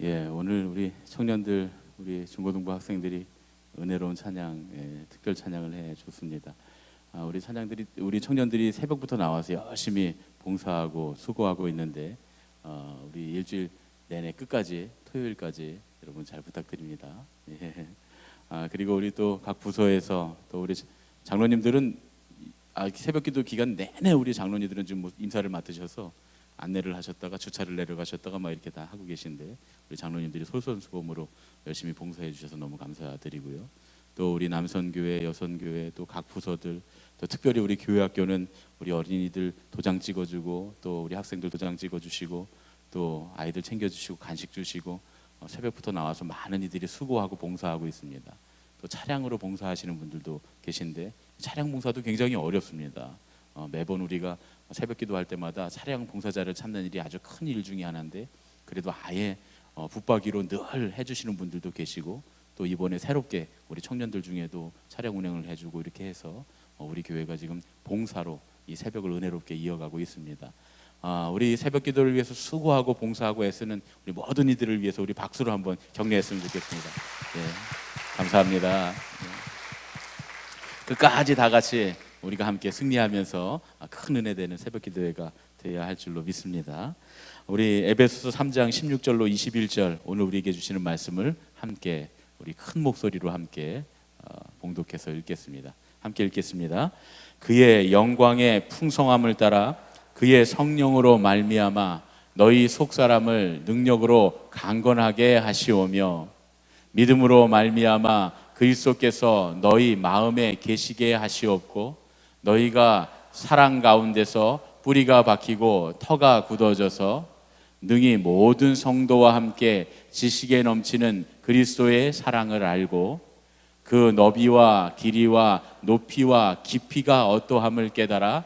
예, 오늘 우리 청년들, 우리 중고등부 학생들이 은혜로운 찬양, 특별 찬양을 해 줬습니다. 우리 청년들이 새벽부터 나와서 열심히 봉사하고 수고하고 있는데, 우리 일주일 내내 끝까지, 토요일까지 여러분 잘 부탁드립니다. 예. 그리고 우리 또 각 부서에서 또 우리 장로님들은 새벽기도 기간 내내 우리 장로님들은 지금 임사를 맡으셔서 안내를 하셨다가 주차를 내려가셨다가 막 이렇게 다 하고 계신데, 우리 장로님들이 솔선수범으로 열심히 봉사해 주셔서 너무 감사드리고요. 또 우리 남선교회, 여선교회, 또 각 부서들, 또 특별히 우리 교회학교는 우리 어린이들 도장 찍어주고, 또 우리 학생들 도장 찍어주시고, 또 아이들 챙겨주시고 간식 주시고, 새벽부터 나와서 많은 이들이 수고하고 봉사하고 있습니다. 또 차량으로 봉사하시는 분들도 계신데, 차량 봉사도 굉장히 어렵습니다. 매번 우리가 새벽 기도할 때마다 차량 봉사자를 찾는 일이 아주 큰 일 중에 하나인데, 그래도 아예 붙박이로 늘 해주시는 분들도 계시고, 또 이번에 새롭게 우리 청년들 중에도 차량 운행을 해주고, 이렇게 해서 우리 교회가 지금 봉사로 이 새벽을 은혜롭게 이어가고 있습니다. 우리 새벽 기도를 위해서 수고하고 봉사하고 애쓰는 우리 모든 이들을 위해서 우리 박수로 한번 격려했으면 좋겠습니다. 예, 감사합니다. 예. 끝까지 다 같이 우리가 함께 승리하면서 큰 은혜 되는 새벽 기도회가 되어야 할 줄로 믿습니다. 우리 에베소서 3장 16절로 21절 오늘 우리에게 주시는 말씀을 함께 우리 큰 목소리로 함께 봉독해서 읽겠습니다. 함께 읽겠습니다. 그의 영광의 풍성함을 따라 그의 성령으로 말미암아 너희 속사람을 능력으로 강건하게 하시오며, 믿음으로 말미암아 그리스도께서 너희 마음에 계시게 하시옵고, 너희가 사랑 가운데서 뿌리가 박히고 터가 굳어져서 능히 모든 성도와 함께 지식에 넘치는 그리스도의 사랑을 알고, 그 너비와 길이와 높이와 깊이가 어떠함을 깨달아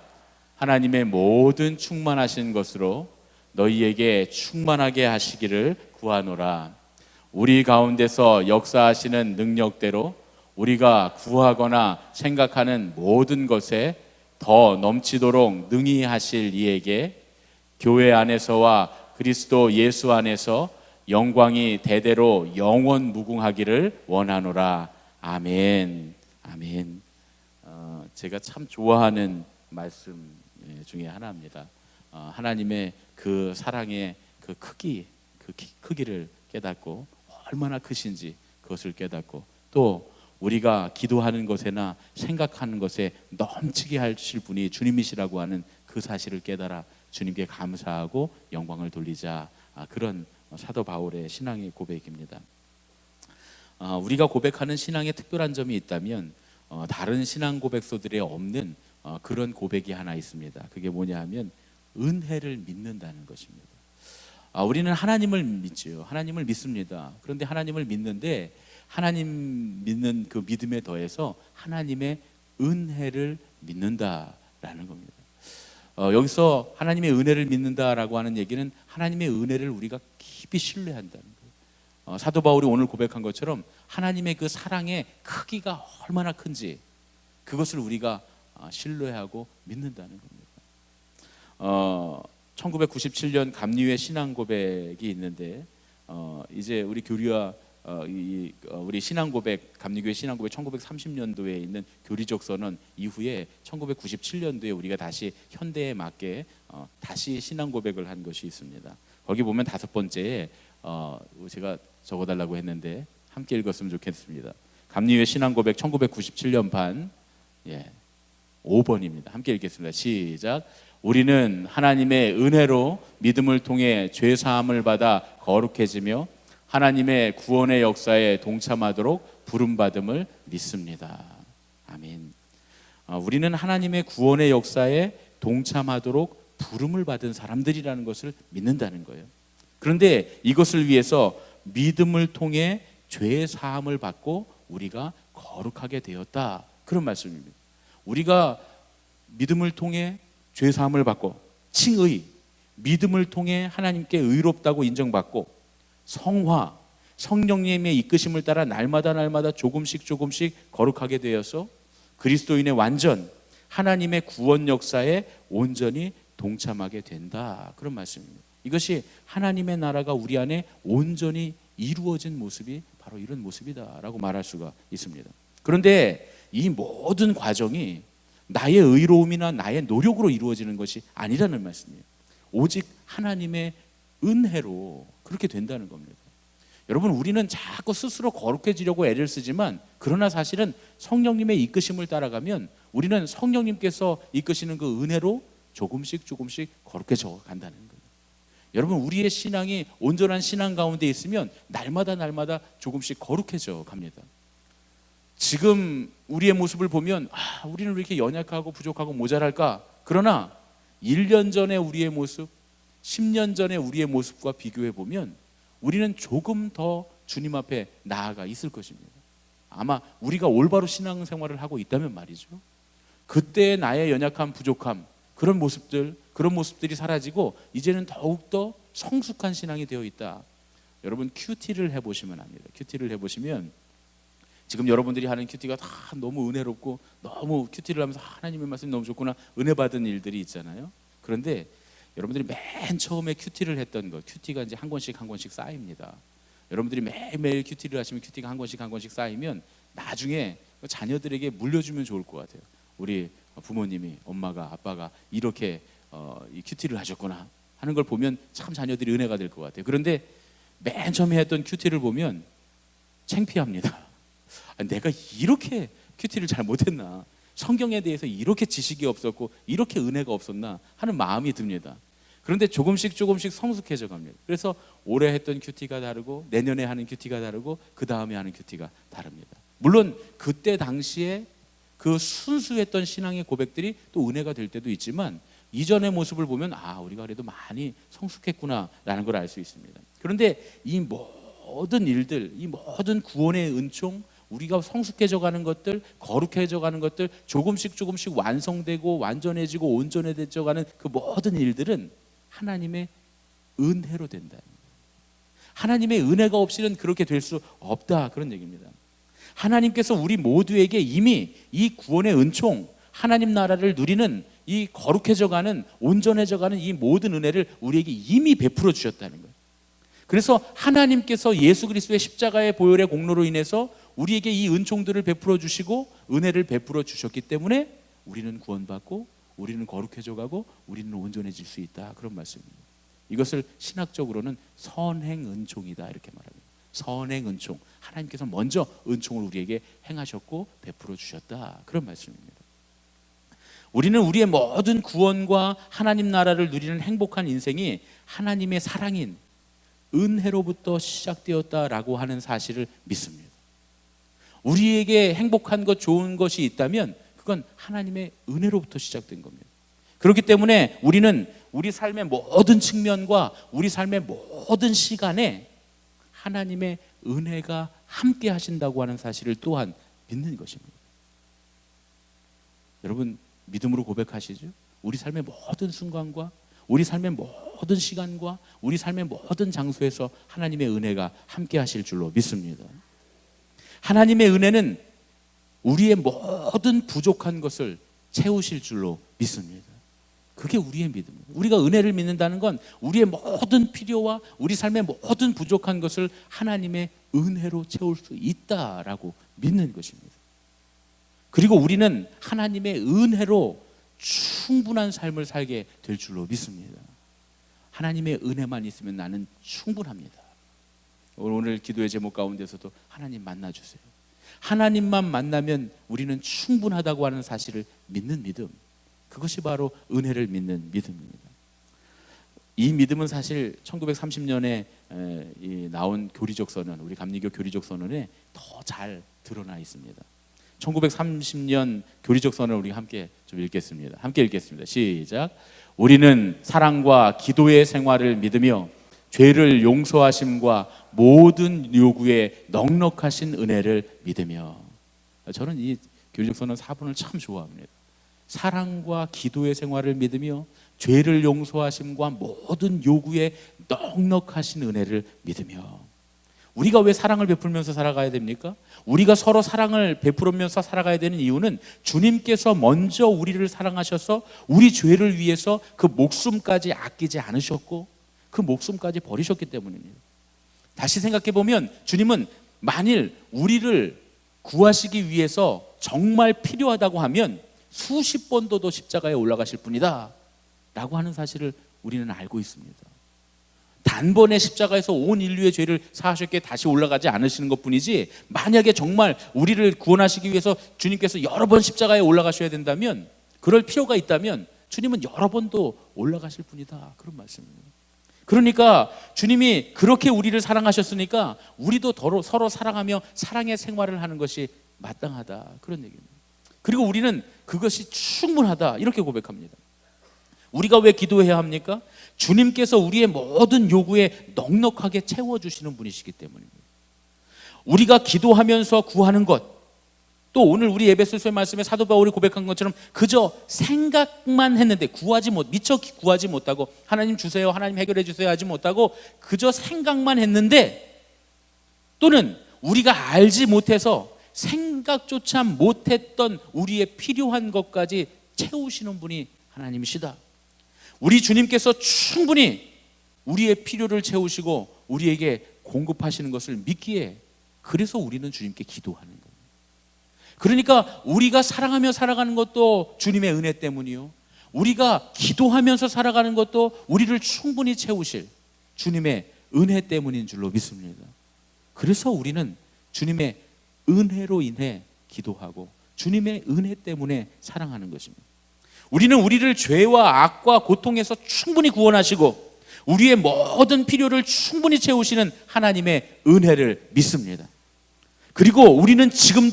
하나님의 모든 충만하신 것으로 너희에게 충만하게 하시기를 구하노라. 우리 가운데서 역사하시는 능력대로 우리가 구하거나 생각하는 모든 것에 더 넘치도록 능히 하실 이에게 교회 안에서와 그리스도 예수 안에서 영광이 대대로 영원 무궁하기를 원하노라. 아멘. 아멘. 제가 참 좋아하는 말씀 중에 하나입니다. 하나님의 그 사랑의 그 크기를 깨닫고, 얼마나 크신지 그것을 깨닫고, 또 우리가 기도하는 것에나 생각하는 것에 넘치게 하실 분이 주님이시라고 하는 그 사실을 깨달아 주님께 감사하고 영광을 돌리자. 그런 사도 바울의 신앙의 고백입니다. 우리가 고백하는 신앙에 특별한 점이 있다면 다른 신앙 고백서들에 없는 그런 고백이 하나 있습니다. 그게 뭐냐 하면 은혜를 믿는다는 것입니다. 우리는 하나님을 믿죠. 하나님을 믿습니다. 그런데 하나님을 믿는데, 하나님 믿는 그 믿음에 더해서 하나님의 은혜를 믿는다라는 겁니다. 여기서 하나님의 은혜를 믿는다라고 하는 얘기는 하나님의 은혜를 우리가 깊이 신뢰한다는 거예요. 사도 바울이 오늘 고백한 것처럼 하나님의 그 사랑의 크기가 얼마나 큰지 그것을 우리가 신뢰하고 믿는다는 겁니다. 1997년 감리회 신앙 고백이 있는데, 이제 우리 교리와 우리 신앙 고백, 감리교회 신앙 고백 1930년도에 있는 교리적 선언 이후에 1997년도에 우리가 다시 현대에 맞게 다시 신앙 고백을 한 것이 있습니다. 거기 보면 5번째에 제가 적어달라고 했는데 함께 읽었으면 좋겠습니다. 감리회 신앙 고백 1997년 판 5번입니다. 함께 읽겠습니다. 시작. 우리는 하나님의 은혜로 믿음을 통해 죄 사함을 받아 거룩해지며 하나님의 구원의 역사에 동참하도록 부름받음을 믿습니다. 아멘. 우리는 하나님의 구원의 역사에 동참하도록 부름을 받은 사람들이라는 것을 믿는다는 거예요. 그런데 이것을 위해서 믿음을 통해 죄 사함을 받고 우리가 거룩하게 되었다, 그런 말씀입니다. 우리가 믿음을 통해 죄 사함을 받고, 칭의, 믿음을 통해 하나님께 의롭다고 인정받고, 성화, 성령님의 이끄심을 따라 날마다 조금씩 거룩하게 되어서 그리스도인의 완전, 하나님의 구원 역사에 온전히 동참하게 된다, 그런 말씀입니다. 이것이 하나님의 나라가 우리 안에 온전히 이루어진 모습이 바로 이런 모습이다라고 말할 수가 있습니다. 그런데 이 모든 과정이 나의 의로움이나 나의 노력으로 이루어지는 것이 아니라는 말씀이에요. 오직 하나님의 은혜로 그렇게 된다는 겁니다. 여러분, 우리는 자꾸 스스로 거룩해지려고 애를 쓰지만, 그러나 사실은 성령님의 이끄심을 따라가면 우리는 성령님께서 이끄시는 그 은혜로 조금씩 거룩해져 간다는 거예요. 여러분, 우리의 신앙이 온전한 신앙 가운데 있으면 날마다 조금씩 거룩해져 갑니다. 지금 우리의 모습을 보면 우리는 왜 이렇게 연약하고 부족하고 모자랄까? 그러나 1년 전에 우리의 모습, 10년 전에 우리의 모습과 비교해 보면 우리는 조금 더 주님 앞에 나아가 있을 것입니다. 아마 우리가 올바로 신앙생활을 하고 있다면 말이죠. 그때의 나의 연약함, 부족함, 그런 모습들이 사라지고 이제는 더욱더 성숙한 신앙이 되어 있다. 여러분, 큐티를 해보시면 압니다. 큐티를 해보시면 지금 여러분들이 하는 큐티가 다 너무 은혜롭고, 너무 큐티를 하면서 하나님의 말씀이 너무 좋구나, 은혜 받은 일들이 있잖아요. 그런데 여러분들이 맨 처음에 큐티를 했던 것, 큐티가 이제 한 권씩 쌓입니다. 여러분들이 매일매일 큐티를 하시면 큐티가 한 권씩 쌓이면 나중에 자녀들에게 물려주면 좋을 것 같아요. 우리 부모님이, 엄마가, 아빠가 이렇게 이 큐티를 하셨구나 하는 걸 보면 참 자녀들이 은혜가 될 것 같아요. 그런데 맨 처음에 했던 큐티를 보면 창피합니다. 내가 이렇게 큐티를 잘 못했나, 성경에 대해서 이렇게 지식이 없었고 이렇게 은혜가 없었나 하는 마음이 듭니다. 그런데 조금씩 성숙해져 갑니다. 그래서 올해 했던 큐티가 다르고, 내년에 하는 큐티가 다르고, 그 다음에 하는 큐티가 다릅니다. 물론 그때 당시에 그 순수했던 신앙의 고백들이 또 은혜가 될 때도 있지만, 이전의 모습을 보면 우리가 그래도 많이 성숙했구나라는 걸 알 수 있습니다. 그런데 이 모든 일들, 이 모든 구원의 은총, 우리가 성숙해져 가는 것들, 거룩해져 가는 것들, 조금씩 완성되고 완전해지고 온전해져 가는 그 모든 일들은 하나님의 은혜로 된다. 하나님의 은혜가 없이는 그렇게 될 수 없다, 그런 얘기입니다. 하나님께서 우리 모두에게 이미 이 구원의 은총, 하나님 나라를 누리는 이 거룩해져 가는, 온전해져 가는 이 모든 은혜를 우리에게 이미 베풀어 주셨다는 거예요. 그래서 하나님께서 예수 그리스도의 십자가의 보혈의 공로로 인해서 우리에게 이 은총들을 베풀어 주시고 은혜를 베풀어 주셨기 때문에 우리는 구원받고, 우리는 거룩해져 가고, 우리는 온전해질 수 있다, 그런 말씀입니다. 이것을 신학적으로는 선행 은총이다, 이렇게 말합니다. 선행 은총, 하나님께서 먼저 은총을 우리에게 행하셨고 베풀어 주셨다, 그런 말씀입니다. 우리는 우리의 모든 구원과 하나님 나라를 누리는 행복한 인생이 하나님의 사랑인 은혜로부터 시작되었다라고 하는 사실을 믿습니다. 우리에게 행복한 것, 좋은 것이 있다면 그건 하나님의 은혜로부터 시작된 겁니다. 그렇기 때문에 우리는 우리 삶의 모든 측면과 우리 삶의 모든 시간에 하나님의 은혜가 함께 하신다고 하는 사실을 또한 믿는 것입니다. 여러분, 믿음으로 고백하시죠? 우리 삶의 모든 순간과 우리 삶의 모든 시간과 우리 삶의 모든 장소에서 하나님의 은혜가 함께 하실 줄로 믿습니다. 하나님의 은혜는 우리의 모든 부족한 것을 채우실 줄로 믿습니다. 그게 우리의 믿음이에요. 우리가 은혜를 믿는다는 건 우리의 모든 필요와 우리 삶의 모든 부족한 것을 하나님의 은혜로 채울 수 있다라고 믿는 것입니다. 그리고 우리는 하나님의 은혜로 충분한 삶을 살게 될 줄로 믿습니다. 하나님의 은혜만 있으면 나는 충분합니다. 오늘 기도의 제목 가운데서도 하나님 만나주세요. 하나님만 만나면 우리는 충분하다고 하는 사실을 믿는 믿음, 그것이 바로 은혜를 믿는 믿음입니다. 이 믿음은 사실 1930년에 나온 교리적 선언, 우리 감리교 교리적 선언에 더 잘 드러나 있습니다. 1930년 교리적 선언을 우리 함께 좀 읽겠습니다. 함께 읽겠습니다. 시작. 우리는 사랑과 기도의 생활을 믿으며 죄를 용서하심과 모든 요구에 넉넉하신 은혜를 믿으며. 저는 이 교리적 선언 4번을 참 좋아합니다. 사랑과 기도의 생활을 믿으며 죄를 용서하심과 모든 요구에 넉넉하신 은혜를 믿으며. 우리가 왜 사랑을 베풀면서 살아가야 됩니까? 우리가 서로 사랑을 베풀으면서 살아가야 되는 이유는 주님께서 먼저 우리를 사랑하셔서 우리 죄를 위해서 그 목숨까지 아끼지 않으셨고, 그 목숨까지 버리셨기 때문입니다. 다시 생각해 보면 주님은 만일 우리를 구하시기 위해서 정말 필요하다고 하면 수십 번도 더 십자가에 올라가실 분이다 라고 하는 사실을 우리는 알고 있습니다. 단번에 십자가에서 온 인류의 죄를 사하셨기에 다시 올라가지 않으시는 것뿐이지, 만약에 정말 우리를 구원하시기 위해서 주님께서 여러 번 십자가에 올라가셔야 된다면, 그럴 필요가 있다면 주님은 여러 번도 올라가실 분이다, 그런 말씀입니다. 그러니까 주님이 그렇게 우리를 사랑하셨으니까 우리도 서로 사랑하며 사랑의 생활을 하는 것이 마땅하다, 그런 얘기입니다. 그리고 우리는 그것이 충분하다, 이렇게 고백합니다. 우리가 왜 기도해야 합니까? 주님께서 우리의 모든 요구에 넉넉하게 채워주시는 분이시기 때문입니다. 우리가 기도하면서 구하는 것, 또 오늘 우리 에베소서의 말씀에 사도 바울이 고백한 것처럼 그저 생각만 했는데 미처 구하지 못하고, 하나님 주세요, 하나님 해결해 주세요 하지 못하고 그저 생각만 했는데, 또는 우리가 알지 못해서 생각조차 못했던 우리의 필요한 것까지 채우시는 분이 하나님이시다. 우리 주님께서 충분히 우리의 필요를 채우시고 우리에게 공급하시는 것을 믿기에, 그래서 우리는 주님께 기도하는 거예요. 그러니까 우리가 사랑하며 살아가는 것도 주님의 은혜 때문이요, 우리가 기도하면서 살아가는 것도 우리를 충분히 채우실 주님의 은혜 때문인 줄로 믿습니다. 그래서 우리는 주님의 은혜로 인해 기도하고 주님의 은혜 때문에 사랑하는 것입니다. 우리는 우리를 죄와 악과 고통에서 충분히 구원하시고 우리의 모든 필요를 충분히 채우시는 하나님의 은혜를 믿습니다. 그리고 우리는 지금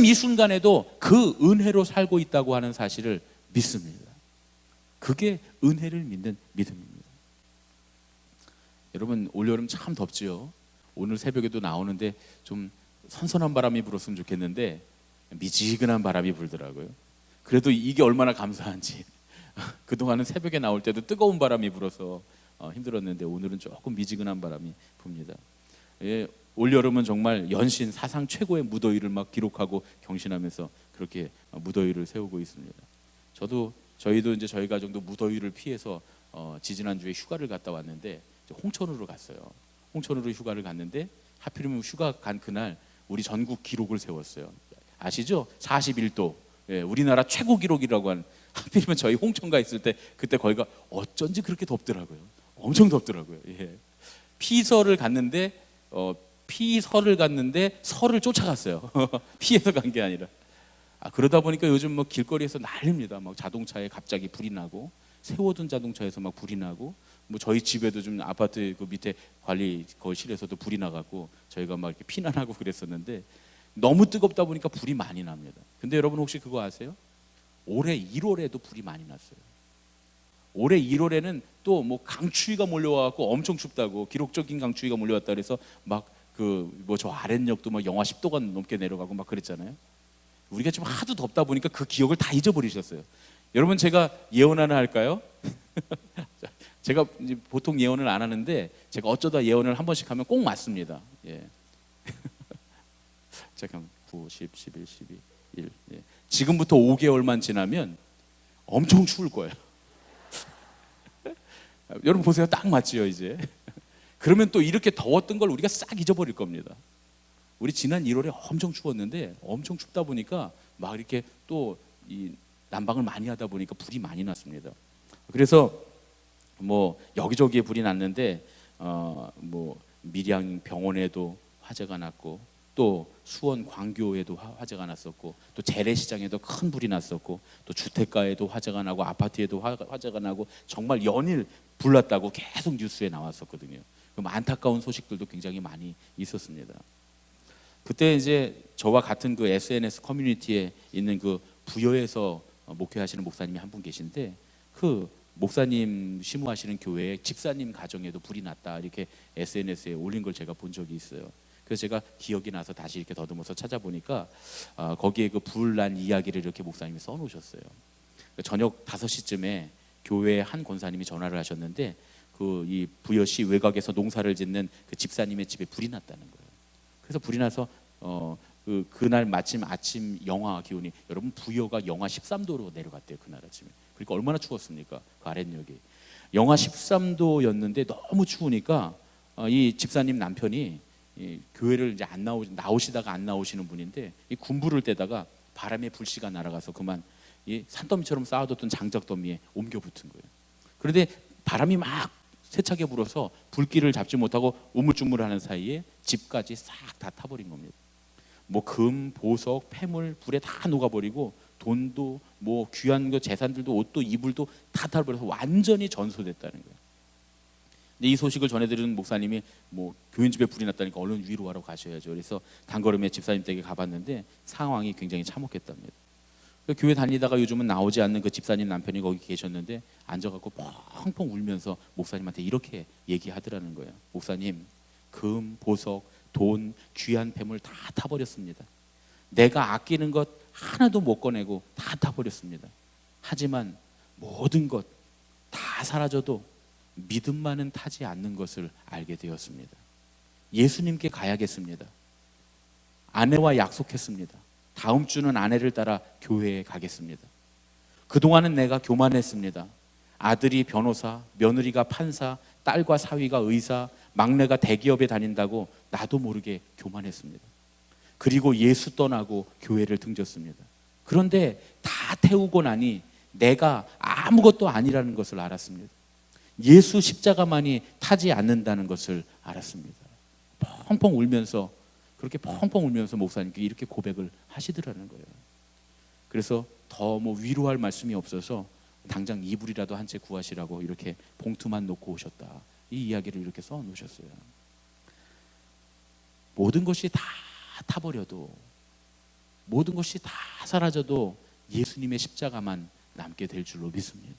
이 순간에도 그 은혜로 살고 있다고 하는 사실을 믿습니다. 그게 은혜를 믿는 믿음입니다. 여러분, 올여름 참 덥지요. 오늘 새벽에도 나오는데 좀 선선한 바람이 불었으면 좋겠는데 미지근한 바람이 불더라고요. 그래도 이게 얼마나 감사한지. 그동안은 새벽에 나올 때도 뜨거운 바람이 불어서 힘들었는데 오늘은 조금 미지근한 바람이 붑니다. 올여름은 정말 연신 사상 최고의 무더위를 막 기록하고 경신하면서 그렇게 무더위를 세우고 있습니다. 저희도 이제 저희 가정도 무더위를 피해서 지지난주에 휴가를 갔다 왔는데 홍천으로 갔어요. 홍천으로 휴가를 갔는데 하필이면 휴가 간 그날 우리 전국 기록을 세웠어요. 아시죠? 41도. 우리나라 최고 기록이라고 하는, 하필이면 저희 홍천가 있을 때 그때 거기가 어쩐지 그렇게 덥더라고요. 엄청 덥더라고요. 피서를 갔는데 설을 쫓아갔어요. 피해서 간 게 아니라. 그러다 보니까 요즘 뭐 길거리에서 난립니다. 막 자동차에 갑자기 불이 나고, 세워둔 자동차에서 막 불이 나고, 뭐 저희 집에도 좀 아파트 그 밑에 관리 거실에서도 불이 나가고 저희가 막 이렇게 피난하고 그랬었는데, 너무 뜨겁다 보니까 불이 많이 납니다. 근데 여러분 혹시 그거 아세요? 올해 1월에도 불이 많이 났어요. 올해 1월에는 또 뭐 강추위가 몰려와갖고 엄청 춥다고, 기록적인 강추위가 몰려왔다 그래서 막 저 아랫역도 막 영하 10도가 넘게 내려가고 막 그랬잖아요. 우리가 지금 하도 덥다 보니까 그 기억을 다 잊어버리셨어요. 여러분, 제가 예언 하나 할까요? 제가 보통 예언을 안 하는데 제가 어쩌다 예언을 한 번씩 하면 꼭 맞습니다. 잠깐 9, 10, 11, 12, 1. 지금부터 5개월만 지나면 엄청 추울 거예요. 여러분 보세요, 딱 맞지요 이제. 그러면 또 이렇게 더웠던 걸 우리가 싹 잊어버릴 겁니다. 우리 지난 1월에 엄청 추웠는데, 엄청 춥다 보니까 막 이렇게 또 이 난방을 많이 하다 보니까 불이 많이 났습니다. 그래서 뭐 여기저기에 불이 났는데 뭐 밀양 병원에도 화재가 났고, 또 수원 광교에도 화재가 났었고, 또 재래시장에도 큰 불이 났었고, 또 주택가에도 화재가 나고 아파트에도 화재가 나고, 정말 연일 불났다고 계속 뉴스에 나왔었거든요. 그럼 안타까운 소식들도 굉장히 많이 있었습니다. 그때 이제 저와 같은 그 SNS 커뮤니티에 있는 그 부여에서 목회하시는 목사님이 한 분 계신데, 그 목사님 심우하시는 교회에 집사님 가정에도 불이 났다 이렇게 SNS에 올린 걸 제가 본 적이 있어요. 그래서 제가 기억이 나서 다시 이렇게 더듬어서 찾아보니까 거기에 그 불난 이야기를 이렇게 목사님이 써놓으셨어요. 저녁 5시쯤에 교회 한 권사님이 전화를 하셨는데, 그 이 부여시 외곽에서 농사를 짓는 그 집사님의 집에 불이 났다는 거예요. 그래서 불이 나서 그날 마침 아침 영하 기온이, 여러분 부여가 영하 13도로 내려갔대요 그날 아침에. 그러니까 얼마나 추웠습니까? 그 아랫역이. 영하 13도였는데 너무 추우니까 이 집사님 남편이 이 교회를 이제 나오시다가 안 나오시는 분인데 이 군부를 떼다가 바람에 불씨가 날아가서 그만 이 산더미처럼 쌓아뒀던 장작더미에 옮겨 붙은 거예요. 그런데 바람이 막 세차게 불어서 불길을 잡지 못하고 우물쭈물하는 사이에 집까지 싹 다 타버린 겁니다. 뭐 금, 보석, 폐물 불에 다 녹아버리고 돈도 뭐 귀한 거 재산들도 옷도 이불도 다 타버려서 완전히 전소됐다는 거예요. 근데 이 소식을 전해드리는 목사님이 뭐 교인 집에 불이 났다니까 얼른 위로하러 가셔야죠. 그래서 단걸음에 집사님 댁에 가봤는데 상황이 굉장히 참혹했답니다. 교회 다니다가 요즘은 나오지 않는 그 집사님 남편이 거기 계셨는데 앉아갖고 펑펑 울면서 목사님한테 이렇게 얘기하더라는 거예요. 목사님, 금, 보석, 돈, 귀한 폐물 다 타버렸습니다. 내가 아끼는 것 하나도 못 꺼내고 다 타버렸습니다. 하지만 모든 것 다 사라져도 믿음만은 타지 않는 것을 알게 되었습니다. 예수님께 가야겠습니다. 아내와 약속했습니다. 다음 주는 아내를 따라 교회에 가겠습니다. 그동안은 내가 교만했습니다. 아들이 변호사, 며느리가 판사, 딸과 사위가 의사, 막내가 대기업에 다닌다고 나도 모르게 교만했습니다. 그리고 예수 떠나고 교회를 등졌습니다. 그런데 다 태우고 나니 내가 아무것도 아니라는 것을 알았습니다. 예수 십자가만이 타지 않는다는 것을 알았습니다. 펑펑 울면서 그렇게 펑펑 울면서 목사님께 이렇게 고백을 하시더라는 거예요. 그래서 더 뭐 위로할 말씀이 없어서 당장 이불이라도 한 채 구하시라고 이렇게 봉투만 놓고 오셨다. 이 이야기를 이렇게 써 놓으셨어요. 모든 것이 다 타버려도, 모든 것이 다 사라져도 예수님의 십자가만 남게 될 줄로 믿습니다.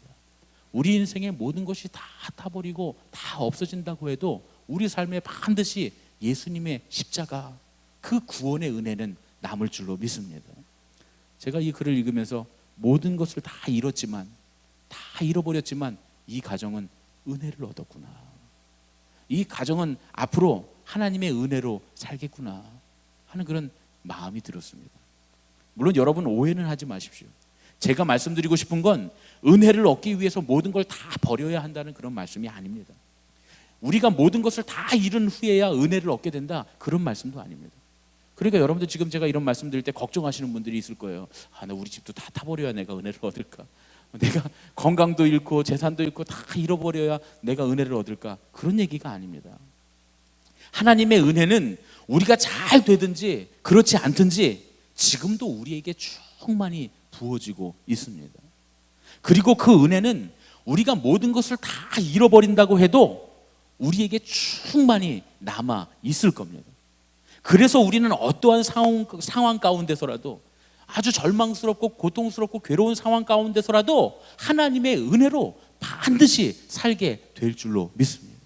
우리 인생의 모든 것이 다 타버리고 다 없어진다고 해도 우리 삶에 반드시 예수님의 십자가, 그 구원의 은혜는 남을 줄로 믿습니다. 제가 이 글을 읽으면서 모든 것을 다 잃었지만, 다 잃어버렸지만 이 가정은 은혜를 얻었구나. 이 가정은 앞으로 하나님의 은혜로 살겠구나 하는 그런 마음이 들었습니다. 물론 여러분 오해는 하지 마십시오. 제가 말씀드리고 싶은 건 은혜를 얻기 위해서 모든 걸 다 버려야 한다는 그런 말씀이 아닙니다. 우리가 모든 것을 다 잃은 후에야 은혜를 얻게 된다, 그런 말씀도 아닙니다. 그러니까 여러분들 지금 제가 이런 말씀 드릴 때 걱정하시는 분들이 있을 거예요. 나 우리 집도 다 타버려야 내가 은혜를 얻을까? 내가 건강도 잃고 재산도 잃고 다 잃어버려야 내가 은혜를 얻을까? 그런 얘기가 아닙니다. 하나님의 은혜는 우리가 잘 되든지 그렇지 않든지 지금도 우리에게 충만히 부어지고 있습니다. 그리고 그 은혜는 우리가 모든 것을 다 잃어버린다고 해도 우리에게 충만히 남아 있을 겁니다. 그래서 우리는 어떠한 상황 가운데서라도, 아주 절망스럽고 고통스럽고 괴로운 상황 가운데서라도 하나님의 은혜로 반드시 살게 될 줄로 믿습니다.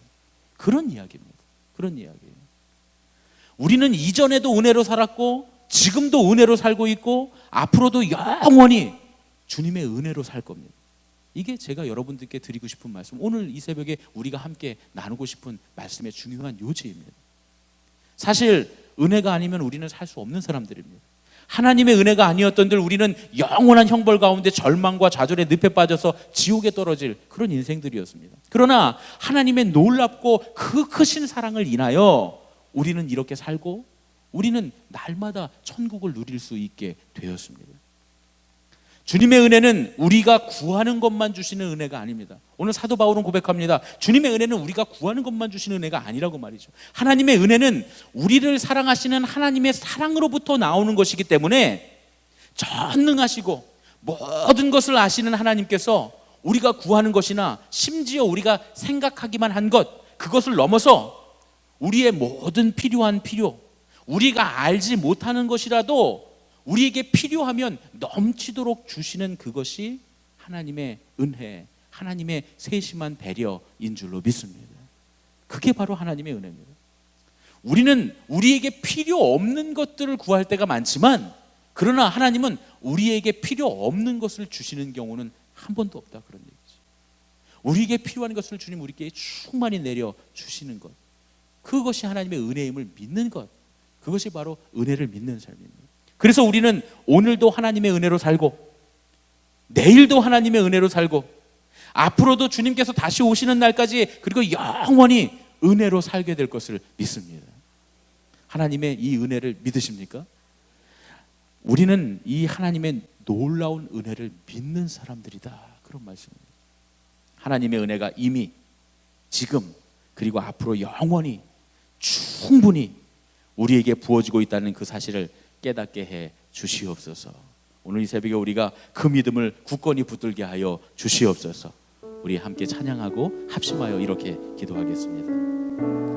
그런 이야기입니다. 그런 이야기예요. 우리는 이전에도 은혜로 살았고 지금도 은혜로 살고 있고 앞으로도 영원히 주님의 은혜로 살 겁니다. 이게 제가 여러분들께 드리고 싶은 말씀, 오늘 이 새벽에 우리가 함께 나누고 싶은 말씀의 중요한 요지입니다. 사실 은혜가 아니면 우리는 살 수 없는 사람들입니다. 하나님의 은혜가 아니었던들 우리는 영원한 형벌 가운데 절망과 좌절의 늪에 빠져서 지옥에 떨어질 그런 인생들이었습니다. 그러나 하나님의 놀랍고 그 크신 사랑을 인하여 우리는 이렇게 살고 우리는 날마다 천국을 누릴 수 있게 되었습니다. 주님의 은혜는 우리가 구하는 것만 주시는 은혜가 아닙니다. 오늘 사도 바울은 고백합니다. 주님의 은혜는 우리가 구하는 것만 주시는 은혜가 아니라고 말이죠. 하나님의 은혜는 우리를 사랑하시는 하나님의 사랑으로부터 나오는 것이기 때문에 전능하시고 모든 것을 아시는 하나님께서 우리가 구하는 것이나 심지어 우리가 생각하기만 한 것, 그것을 넘어서 우리의 모든 필요한 필요, 우리가 알지 못하는 것이라도 우리에게 필요하면 넘치도록 주시는 그것이 하나님의 은혜, 하나님의 세심한 배려인 줄로 믿습니다. 그게 바로 하나님의 은혜입니다. 우리는 우리에게 필요 없는 것들을 구할 때가 많지만, 그러나 하나님은 우리에게 필요 없는 것을 주시는 경우는 한 번도 없다, 그런 얘기죠. 우리에게 필요한 것을 주님 우리에게 충만히 내려 주시는 것, 그것이 하나님의 은혜임을 믿는 것, 그것이 바로 은혜를 믿는 삶입니다. 그래서 우리는 오늘도 하나님의 은혜로 살고 내일도 하나님의 은혜로 살고 앞으로도 주님께서 다시 오시는 날까지 그리고 영원히 은혜로 살게 될 것을 믿습니다. 하나님의 이 은혜를 믿으십니까? 우리는 이 하나님의 놀라운 은혜를 믿는 사람들이다, 그런 말씀입니다. 하나님의 은혜가 이미 지금 그리고 앞으로 영원히 충분히 우리에게 부어지고 있다는 그 사실을 깨닫게 해 주시옵소서. 오늘 이 새벽에 우리가 그 믿음을 굳건히 붙들게 하여 주시옵소서. 우리 함께 찬양하고 합심하여 이렇게 기도하겠습니다.